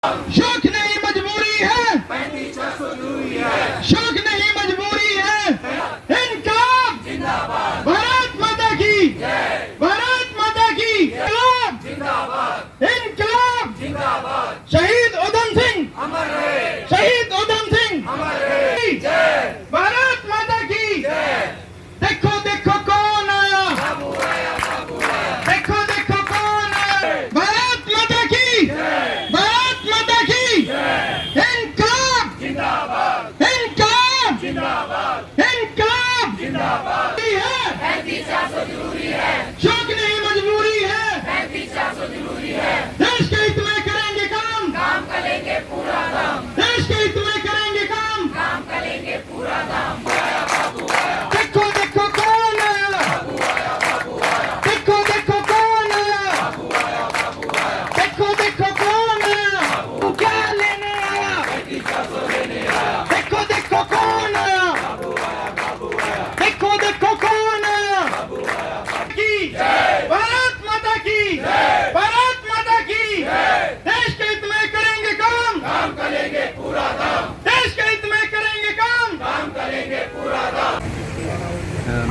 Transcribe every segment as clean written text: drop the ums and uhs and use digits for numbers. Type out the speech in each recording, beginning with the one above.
शौक नहीं मजबूरी है, शौक नहीं मजबूरी है। इनकलाब जिंदाबाद, भारत माता की, भारत माता की जिंदाबाद, इनकलाब जिंदाबाद। शहीद उधम सिंह अमर रहे, शहीद उधम सिंह अमर रहे, जय भारत माता की। देखो देखो कौन आया, देखो देखो कौन आया, भारत माता की, भारत माता की। इनकलाब जिंदाबाद, इनकलाब जिंदाबाद, इनकलाब जिंदाबाद है। 35-400 जरूरी है, शौक नहीं मजबूरी है। 35-400 जरूरी है। देश के हित में करेंगे काम, काम करेंगे पूरा दाम। देश के हित में करेंगे काम, काम करेंगे पूरा दाम। देखो देखो कौन आया, देखो देखो कौन आया, देखो देखो कौन आया, तू क्या लेने आया, देखो देखो कौन आया, देखो देखो कौन आया। की भारत माता की, भारत माता की। देश के हित में करेंगे काम, काम करेंगे पूरा दाम। देश के हित में करेंगे काम, काम करेंगे पूरा दाम।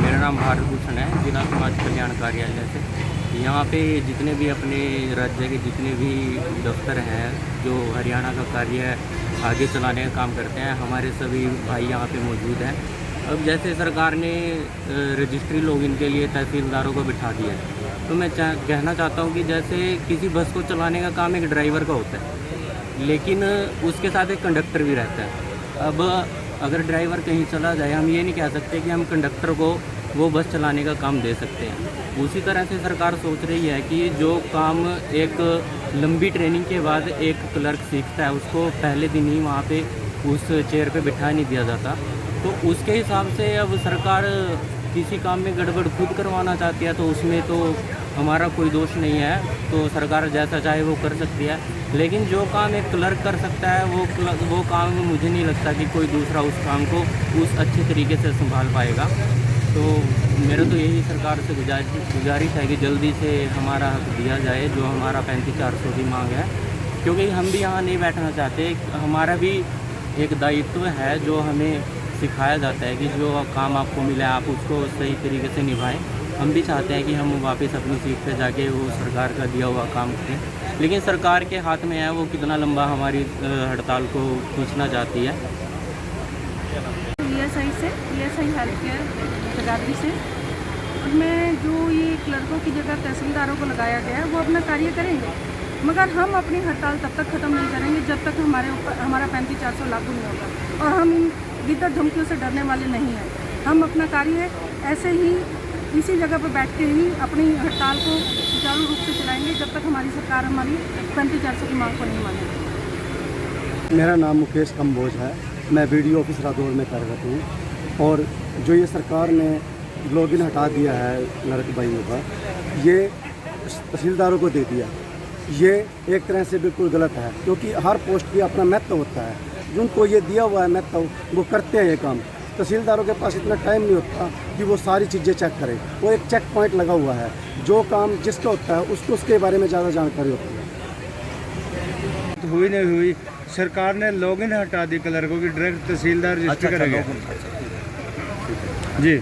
मेरा नाम भारत भूषण है, जिला समाज कल्याण कार्यालय से। यहाँ पे जितने भी अपने राज्य के जितने भी दफ्तर हैं जो हरियाणा का कार्य आगे चलाने का काम करते हैं, हमारे सभी भाई यहाँ पे मौजूद हैं। अब जैसे सरकार ने रजिस्ट्री लॉगिन के लिए तहसीलदारों को बिठा दिया है, तो मैं कहना चाहता हूँ कि जैसे किसी बस को चलाने का काम एक ड्राइवर का होता है, लेकिन उसके साथ एक कंडक्टर भी रहता है। अब अगर ड्राइवर कहीं चला जाए, हम ये नहीं कह सकते कि हम कंडक्टर को वो बस चलाने का काम दे सकते हैं। उसी तरह से सरकार सोच रही है कि जो काम एक लंबी ट्रेनिंग के बाद एक क्लर्क सीखता है, उसको पहले दिन ही वहाँ पे उस चेयर पे बिठा नहीं दिया जाता। तो उसके हिसाब से अब सरकार किसी काम में गड़बड़ खुद करवाना चाहती है, तो उसमें तो हमारा कोई दोष नहीं है। तो सरकार जैसा चाहे वो कर सकती है, लेकिन जो काम एक क्लर्क कर सकता है वो काम मुझे नहीं लगता कि कोई दूसरा उस काम को उस अच्छे तरीके से संभाल पाएगा। तो मेरा तो यही सरकार से गुजारिश है कि जल्दी से हमारा हक दिया जाए, जो हमारा 35-400 की मांग है, क्योंकि हम भी यहाँ नहीं बैठना चाहते। हमारा भी एक दायित्व है जो हमें सिखाया जाता है कि जो काम आपको मिला है आप उसको सही तरीके से निभाएं। हम भी चाहते हैं कि हम वापस अपनी सीट पे जाके वो सरकार का दिया हुआ काम करें, लेकिन सरकार के हाथ में है वो कितना लंबा हमारी हड़ताल को खींचना चाहती है। ESI हेल्थ केयर जगाधरी से, उसमें जो ये क्लर्कों की जगह तहसीलदारों को लगाया गया है वो अपना कार्य करेंगे, मगर हम अपनी हड़ताल तब तक ख़त्म नहीं करेंगे जब तक हमारा 35-400 लागू नहीं होगा। और हम इन गिद्दर धमकियों से डरने वाले नहीं हैं। हम अपना कार्य ऐसे ही इसी जगह पर बैठ के ही अपनी हड़ताल को सुचारू रूप से चलाएंगे जब तक हमारी सरकार हमारी 35-400 की मांग को नहीं मानेगी। मेरा नाम मुकेश कंबोज है, मैं BDO ऑफिस रादौर में कार्यरत हूँ। और जो ये सरकार ने लॉगिन हटा दिया है क्लर्क भाइयों का, ये तहसीलदारों को दे दिया, ये एक तरह से बिल्कुल गलत है, क्योंकि हर पोस्ट की अपना महत्व होता है। जिनको ये दिया हुआ है महत्व, वो करते हैं ये काम। तहसीलदारों के पास इतना टाइम नहीं होता कि वो सारी चीज़ें चेक करें। वो एक चेक पॉइंट लगा हुआ है, जो काम जिसका होता है उसको उसके बारे में ज़्यादा जानकारी होती है। हुई नहीं हुई, सरकार ने लॉगिन हटा दी क्लर्कों की, डायरेक्ट तहसीलदार रजिस्टर करेगा जी।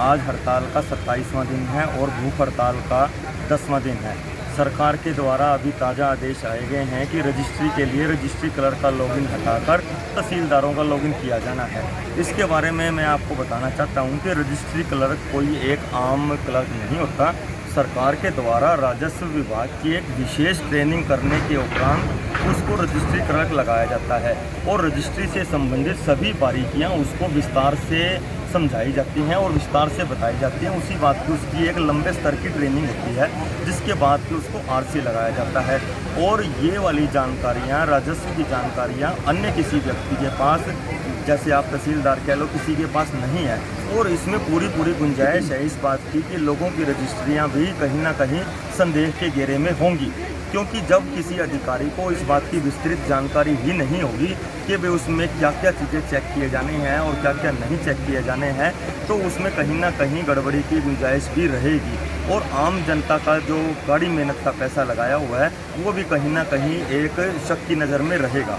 आज हड़ताल का 27वां दिन है और भूख हड़ताल का 10वां दिन है। सरकार के द्वारा अभी ताज़ा आदेश आए गए हैं कि रजिस्ट्री के लिए रजिस्ट्री क्लर्क का लॉगिन हटाकर तहसीलदारों का लॉगिन किया जाना है। इसके बारे में मैं आपको बताना चाहता हूं कि रजिस्ट्री क्लर्क कोई एक आम क्लर्क नहीं होता। सरकार के द्वारा राजस्व विभाग की एक विशेष ट्रेनिंग करने के उपरांत उसको रजिस्ट्री क्लर्क लगाया जाता है और रजिस्ट्री से संबंधित सभी बारीकियां उसको विस्तार से समझाई जाती हैं और विस्तार से बताई जाती हैं। उसी बात की उसकी एक लंबे स्तर की ट्रेनिंग होती है, जिसके बाद फिर उसको RC लगाया जाता है। और ये वाली जानकारियाँ, राजस्व की जानकारियाँ अन्य किसी व्यक्ति के पास, जैसे आप तहसीलदार कह लो, किसी के पास नहीं है। और इसमें पूरी गुंजाइश है इस बात की कि लोगों की रजिस्ट्रियाँ भी कहीं ना कहीं संदेह के घेरे में होंगी। क्योंकि जब किसी अधिकारी को इस बात की विस्तृत जानकारी ही नहीं होगी कि वे उसमें क्या क्या चीज़ें चेक किए जाने हैं और क्या क्या नहीं चेक किए जाने हैं, तो उसमें कहीं ना कहीं गड़बड़ी की गुंजाइश भी रहेगी और आम जनता का जो कड़ी मेहनत का पैसा लगाया हुआ है वो भी कहीं ना कहीं एक शक की नज़र में रहेगा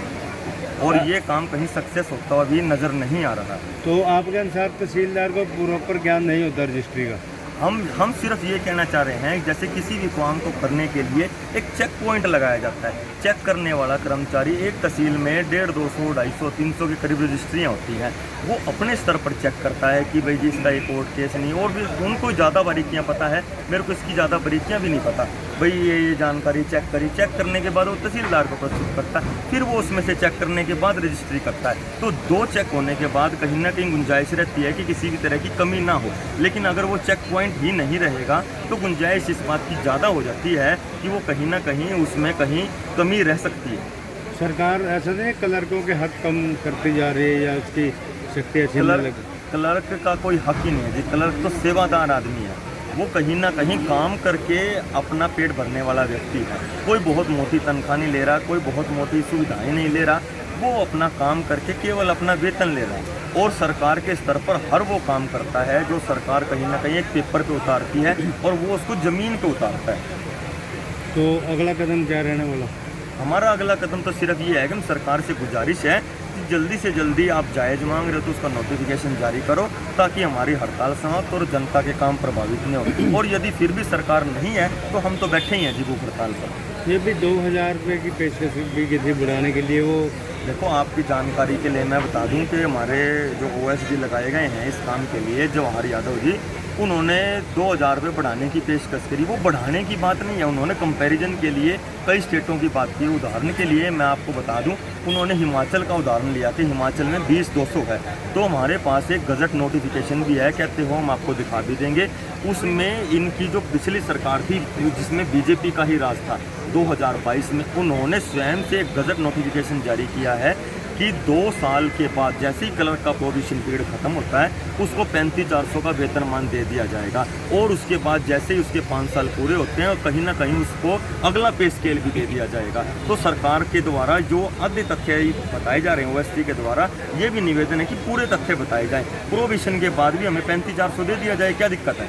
और ये काम कहीं सक्सेस होता हुआ भी नज़र नहीं आ रहा। तो आपके अनुसार तहसीलदार को प्रॉपर ज्ञान नहीं होता रजिस्ट्री का? हम सिर्फ ये कहना चाह रहे हैं, जैसे किसी भी काम को करने के लिए एक चेक पॉइंट लगाया जाता है। चेक करने वाला कर्मचारी एक तहसील में 150, 200, 250, 300 के करीब रजिस्ट्रियाँ होती हैं, वो अपने स्तर पर चेक करता है कि भाई जी इसका एक कोर्ट केस नहीं, और भी उनको ज़्यादा बारीकियाँ पता है, मेरे को इसकी ज़्यादा बारीकियाँ भी नहीं पता। भाई ये जानकारी चेक करी, चेक करने के बाद वो तहसीलदार को प्रस्तुत करता है, फिर वो उसमें से चेक करने के बाद रजिस्ट्री करता है। तो 2 चेक होने के बाद कहीं ना कहीं गुंजाइश रहती है कि किसी भी तरह की कमी ना हो, लेकिन अगर वो चेक पॉइंट ही नहीं रहेगा तो गुंजाइश इस बात की ज़्यादा हो जाती है कि वो कहीं ना कहीं उसमें कहीं कमी रह सकती है। सरकार ऐसा नहीं क्लर्कों के हक कम करती जा रही है या उसकी शक्ति अच्छी नहीं लगी? क्लर्क का कोई हक ही नहीं है जी। क्लर्क तो सेवादार आदमी है, वो कहीं ना कहीं काम करके अपना पेट भरने वाला व्यक्ति है। कोई बहुत मोटी तनख्वाह नहीं ले रहा, कोई बहुत मोटी सुविधाएं नहीं ले रहा, वो अपना काम करके केवल अपना वेतन ले रहा है और सरकार के स्तर पर हर वो काम करता है जो सरकार कहीं ना कहीं एक पेपर पे उतारती है और वो उसको ज़मीन पे उतारता है। तो अगला कदम क्या रहने वाला? हमारा अगला कदम तो सिर्फ ये है कि हम सरकार से गुजारिश है कि जल्दी से जल्दी आप जायज़ मांग रहे हो तो उसका नोटिफिकेशन जारी करो ताकि हमारी हड़ताल समाप्त और जनता के काम प्रभावित नहीं हो। और यदि फिर भी सरकार नहीं है तो हम तो बैठे ही हैं जी भूख हड़ताल पर। ये भी 2000 रुपये की पेशकश भी की थी बढ़ाने के लिए। वो देखो, आपकी जानकारी के लिए मैं बता दूं कि हमारे जो OSD लगाए गए हैं इस काम के लिए, जवाहर यादव जी, उन्होंने 2000 रुपये बढ़ाने की पेशकश करी। वो बढ़ाने की बात नहीं है, उन्होंने कंपैरिजन के लिए कई स्टेटों की बात की। उदाहरण के लिए मैं आपको बता दूं, उन्होंने हिमाचल का उदाहरण लिया कि हिमाचल में 20,200 है। तो हमारे पास एक गजट नोटिफिकेशन भी है, कहते हो हम आपको दिखा भी देंगे। उसमें इनकी जो पिछली सरकार थी जिसमें बीजेपी का ही राज था 2022 में, उन्होंने स्वयं से एक गजट नोटिफिकेशन जारी किया है कि 2 साल के बाद जैसे ही क्लर्क का प्रोबेशन पीरियड खत्म होता है उसको 35,400 का वेतनमान दे दिया जाएगा और उसके बाद जैसे ही उसके 5 साल पूरे होते हैं कहीं ना कहीं उसको अगला पे स्केल भी दे दिया जाएगा। तो सरकार के द्वारा जो आधे तथ्य बताए जा रहे हैं OSD के द्वारा, ये भी निवेदन है कि पूरे तथ्य बताए जाएँ। प्रोबेशन के बाद भी हमें 35,400 दे दिया जाए, क्या दिक्कत है?